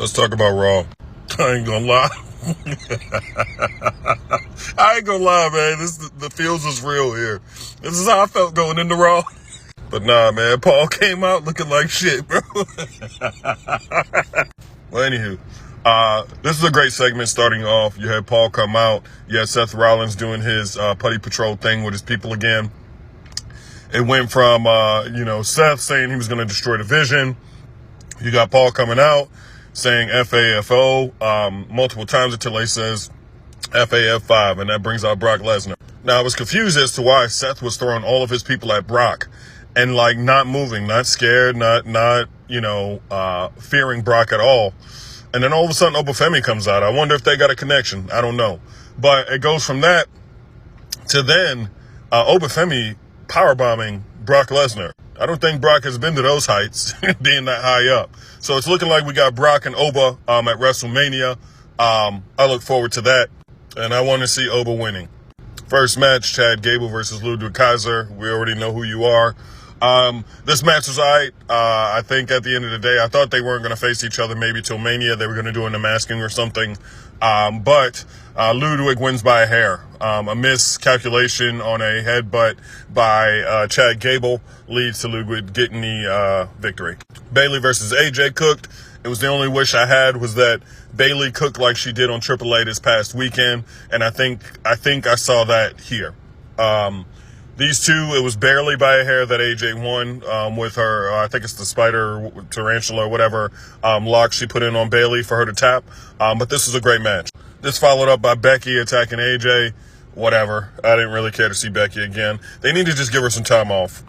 Let's talk about Raw. I ain't gonna lie. I ain't gonna lie, man. The feels is real here. This is how I felt going into Raw. But nah, man. Paul came out looking like shit, bro. Well, anywho, this is a great segment starting off. You had Paul come out. You had Seth Rollins doing his Putty Patrol thing with his people again. It went from, Seth saying he was going to destroy the Vision. You got Paul coming out saying FAFO multiple times until he says FAF5, and that brings out Brock Lesnar. Now, I was confused as to why Seth was throwing all of his people at Brock and, not moving, not scared, not fearing Brock at all. And then all of a sudden, Obafemi comes out. I wonder if they got a connection. I don't know. But it goes from that to then Obafemi powerbombing Brock Lesnar. I don't think Brock has been to those heights, being that high up. So it's looking like we got Brock and Oba at WrestleMania. I look forward to that. And I want to see Oba winning. First match, Chad Gable versus Ludwig Kaiser. We already know who you are. This match was all right. I think at the end of the day, I thought they weren't going to face each other maybe till Mania. They were going to do an unmasking or something. But Ludwig wins by a hair. A miscalculation on a headbutt by Chad Gable leads to Ludwig getting the victory. Bayley versus AJ cooked. It was the only wish I had was that Bayley cooked like she did on AAA this past weekend, and I think I saw that here. These two, it was barely by a hair that AJ won with her, I think it's the spider tarantula or whatever, lock she put in on Bayley for her to tap. But this was a great match. This followed up by Becky attacking AJ. Whatever. I didn't really care to see Becky again. They need to just give her some time off.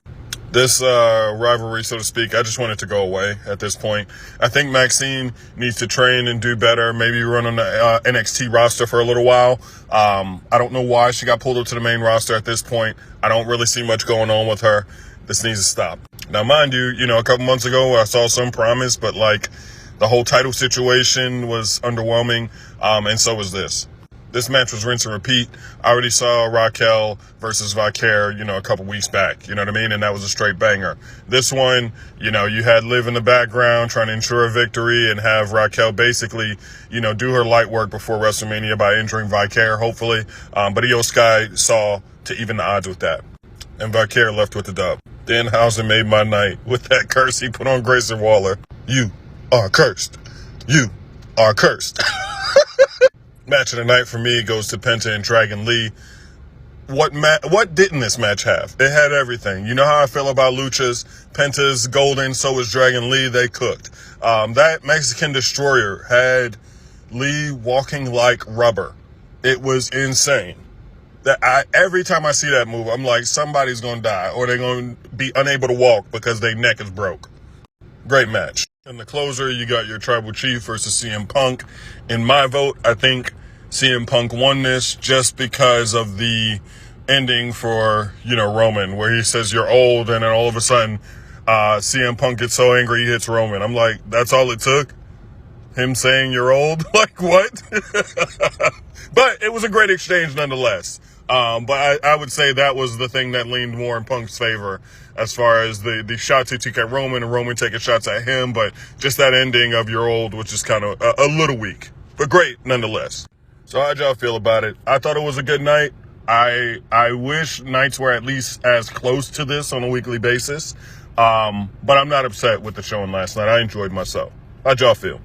This rivalry, so to speak, I just want it to go away at this point. I think Maxine needs to train and do better, maybe run on the NXT roster for a little while. I don't know why she got pulled up to the main roster at this point. I don't really see much going on with her. This needs to stop. Now, mind you, a couple months ago I saw some promise, but the whole title situation was underwhelming, and so was this. This match was rinse and repeat. I already saw Raquel versus Valkyrie, a couple weeks back, you know what I mean? And that was a straight banger. This one, you had Liv in the background trying to ensure a victory and have Raquel basically, do her light work before WrestleMania by injuring Valkyrie, hopefully. But Io Sky saw to even the odds with that. And Valkyrie left with the dub. Danhausen made my night with that curse he put on Grayson Waller. You are cursed. You are cursed. Match of the night for me goes to Penta and Dragon Lee. What didn't this match have? It had everything. You know how I feel about luchas. Penta's golden, so is Dragon Lee. They cooked. That Mexican Destroyer had Lee walking like rubber. It was insane. Every time I see that move, I'm like, somebody's going to die or they're going to be unable to walk because their neck is broke. Great match. In the closer, you got your Tribal Chief versus CM Punk. In my vote, I think CM Punk won this just because of the ending for, Roman, where he says you're old, and then all of a sudden, CM Punk gets so angry he hits Roman. I'm like, that's all it took? Him saying you're old? What? But it was a great exchange nonetheless. But I would say that was the thing that leaned more in Punk's favor as far as the shots he took at Roman and Roman taking shots at him. But just that ending of you're old, which is kind of a little weak, but great nonetheless. So how'd y'all feel about it? I thought it was a good night. I wish nights were at least as close to this on a weekly basis. But I'm not upset with the showing last night. I enjoyed myself. How'd y'all feel?